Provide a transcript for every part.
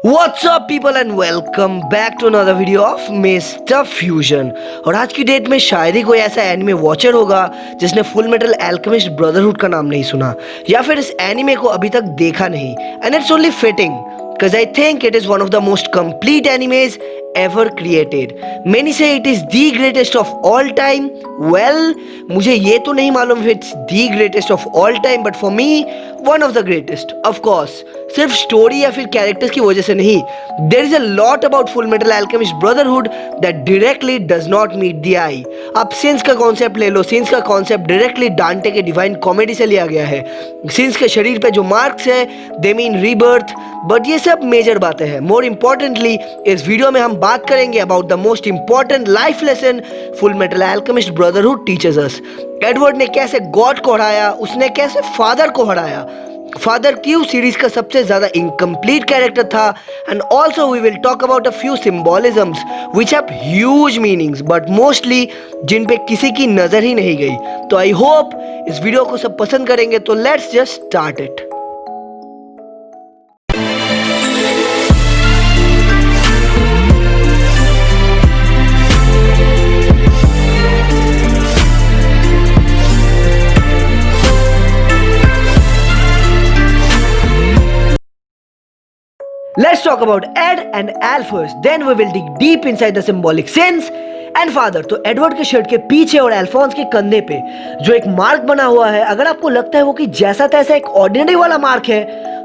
What's up people and welcome back to another video of Mr. Fusion। और आज की date में शायद ही कोई ऐसा एनिमे वॉचर होगा जिसने फुल मेटल अल्केमिस्ट ब्रदरहुड का नाम नहीं सुना या फिर इस एनिमे को अभी तक देखा नहीं। And it's only fitting because I think it is one of the most complete animes ever created. Many say it is the greatest of all time. Well, मुझे ये तो नहीं मालूम if it's the greatest of all time, but for me, one of the greatest. Of course, सिर्फ story या फिर characters की वजह से नहीं. There is a lot about Full Metal Alchemist Brotherhood that directly does not meet the eye. आप since का concept ले लो. सिंस का कॉन्सेप्ट डायरेक्टली डांटे के डिवाइन कॉमेडी से लिया गया है. सिंस के शरीर पे जो मार्क्स है, they mean rebirth. बट ये सब मेजर बातें हैं. मोर इम्पोर्टेंटली इस वीडियो में हम बात करेंगे about the most important life lesson full metal alchemist brotherhood teachers us. Edward ने कैसे गॉड को हराया, उसने कैसे फादर को हराया. फादर क्यों सीरीज का सबसे ज्यादा इनकम्प्लीट कैरेक्टर था. And also we will talk about a few symbolisms which have huge meanings but mostly जिन पे किसी की नजर ही नहीं गई. तो आई होप इस वीडियो को सब पसंद करेंगे. तो let's just start it. Let's talk about Ed and Al first, then we will dig deep inside the symbolic sins and father. तो एडवर्ड के शर्ट के पीछे और अल्फोंस के कंधे पे जो एक मार्क बना हुआ है, अगर आपको लगता है वो कि जैसा तैसा एक ऑर्डिनरी वाला मार्क है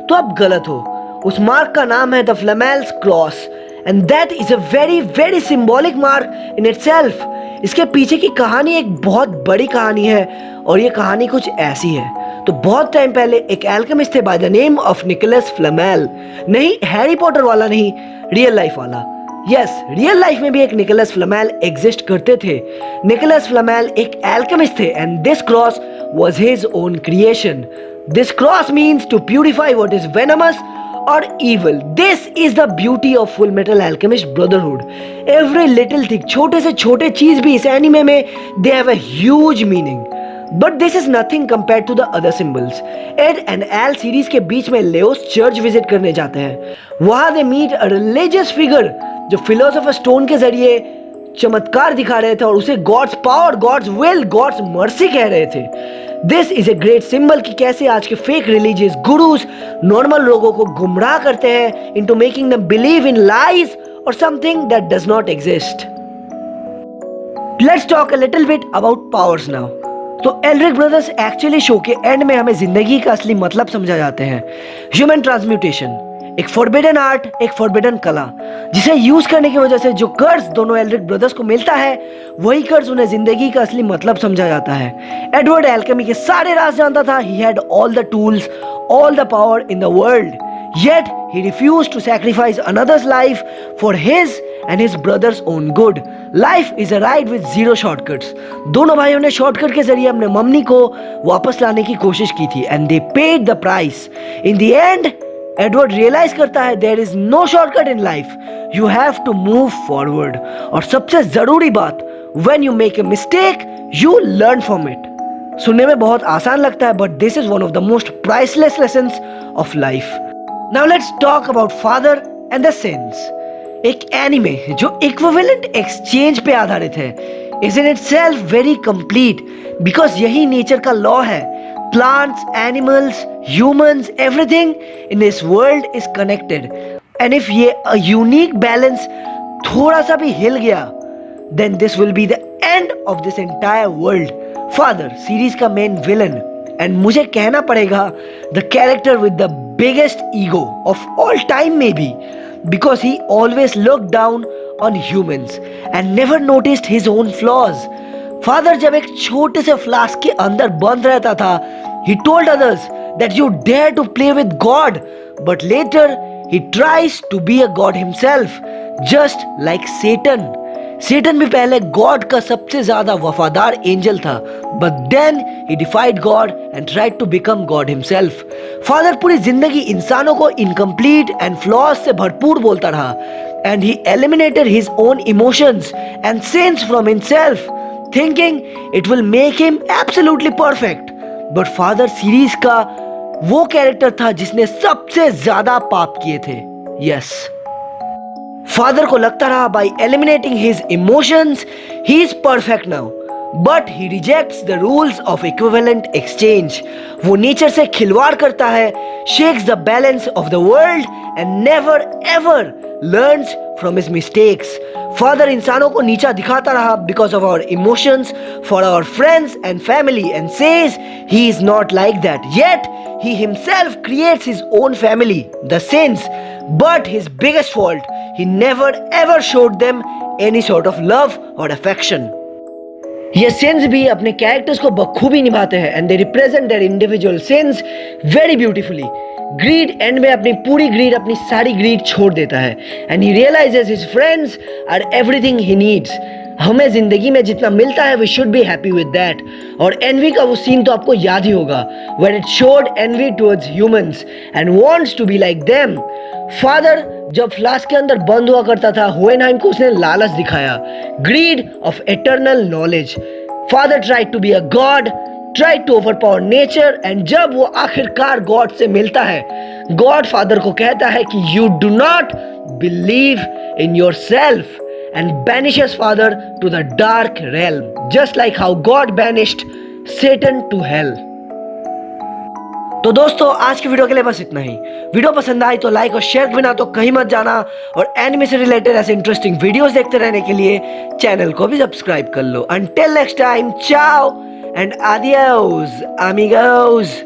तो आप गलत हो. उस मार्क का नाम है the Flamel's cross and that is a very very symbolic mark in itself. इसके पीछे की कहानी एक बहुत बड़ी कहानी है और ये कहानी कुछ ऐसी है. तो बहुत टाइम पहले एक एल्केमिस्ट थे by the name of Nicolas Flamel. नहीं हैरी पॉटर वाला नहीं, रियल लाइफ वाला. यस, रियल लाइफ में भी एक निकोलस फ्लेमेल एग्जिस्ट करते थे. निकोलस फ्लेमेल एक एल्केमिस्ट थे and this cross was his own creation. This cross means to purify what is venomous or evil. This is the beauty of Full Metal Alchemist Brotherhood. Every little thing, छोटे से छोटे चीज भी इस anime में they have a huge meaning. But this is nothing compared to the other symbols. Ed and Al series के बीच में Laos church visit करने जाते हैं. वहां they meet a religious figure जो फिलोसोफर स्टोन के जरिए चमत्कार दिखा रहे थे और उसे God's power, God's will, God's mercy कह रहे थे. This is a great symbol कि कैसे आज के फेक रिलीजियस गुरुज नॉर्मल लोगों को गुमराह करते हैं into making them believe in lies और something that does not exist. Let's talk a little bit about powers now. तो एल्रिक ब्रदर्स एक्चुअली शो के एंड में हमें जिंदगी का असली मतलब समझा जाते हैं. ह्यूमन ट्रांसम्यूटेशन एक फॉरबिडन आर्ट, एक फॉरबिडन कला जिसे यूज करने की वजह से जो कर्ज दोनों एल्रिक ब्रदर्स को मिलता है वही कर्ज उन्हें जिंदगी का असली मतलब समझा जाता है. एडवर्ड एल्केमी के सारे राज जानता था. He had all the tools, all the power in the world, yet he refused to sacrifice another's life for his and his brother's own good. Life is a ride with zero shortcuts. दोनों भाइयों ने shortcut के जरिए अपने mummy को वापस लाने की कोशिश की थी and they paid the price. In the end, Edward realise करता है there is no shortcut in life, you have to move forward. और सबसे जरूरी बात, when you make a mistake you learn from it. सुनने में बहुत आसान लगता है but this is one of the most priceless lessons of life. Now let's talk about Father and the sins. एक एनिमे जो इक्विवेलेंट एक्सचेंज पे आधारित है is in itself very complete because यही नेचर का लॉ है. Plants, animals, humans, everything in this world is connected. And if ये a unique balance थोड़ा सा भी हिल गया, then this will be the end of this entire world. Father, series का main villain, and मुझे कहना पड़ेगा the character with the biggest ego of all time maybe, because he always looked down on humans and never noticed his own flaws. Father जब एक छोटे से flask के अंदर बंद रहता था, he told others that you dare to play with God, but later he tries to be a god himself, just like Satan. Satan भी पहले गॉड का सबसे ज्यादा वफादार एंजल था, but then he defied God and tried to become God himself. Father पूरी जिंदगी इंसानों को इनकम्प्लीट एंड फ्लॉज से भरपूर बोलता रहा, and he eliminated his own emotions and sins from himself, thinking it will make him absolutely perfect. But father series का वो कैरेक्टर था जिसने सबसे ज्यादा पाप किए थे. यस, फादर को लगता रहा by eliminating his emotions he is perfect now, but he rejects the rules of equivalent exchange. वो नेचर से खिलवाड़ करता है, shakes the balance of the world and never ever learns from his mistakes. Father इंसानों को नीचा दिखाता रहा because of our emotions for our friends and family and says he is not like that, yet he himself creates his own family, the Saints, but his biggest fault, he never ever showed them any sort of love or affection. ये sense भी अपने characters को बखूबी निभाते हैं and they represent their individual sense very beautifully. Grid and में अपनी पूरी ग्रीड, अपनी सारी ग्रीड छोड़ देता है and he realises his friends are everything he needs. हमें जिंदगी में जितना मिलता है we should be happy with that. और एनवी का वो सीन तो आपको याद ही होगा, when it showed envy towards humans and wants to be like them. Father जब फ्लास्क के अंदर बंद हुआ करता था, होहेनहाइम को उसने लालच दिखाया, greed of eternal knowledge. Father tried to be a god, tried to overpower nature, and जब वो आखिरकार गॉड से मिलता है, गॉड फादर को कहता है कि you do not believe in yourself and banishes father to the dark realm, just like how God banished Satan to hell. तो दोस्तों आज की वीडियो के लिए बस इतना ही। वीडियो पसंद आई तो लाइक और शेयर बिना तो कहीं मत जाना, और एनिमे से रिलेटेड ऐसे इंटरेस्टिंग वीडियोस देखते रहने के लिए चैनल को भी सब्सक्राइब कर लो। Until next time, ciao and adios amigos.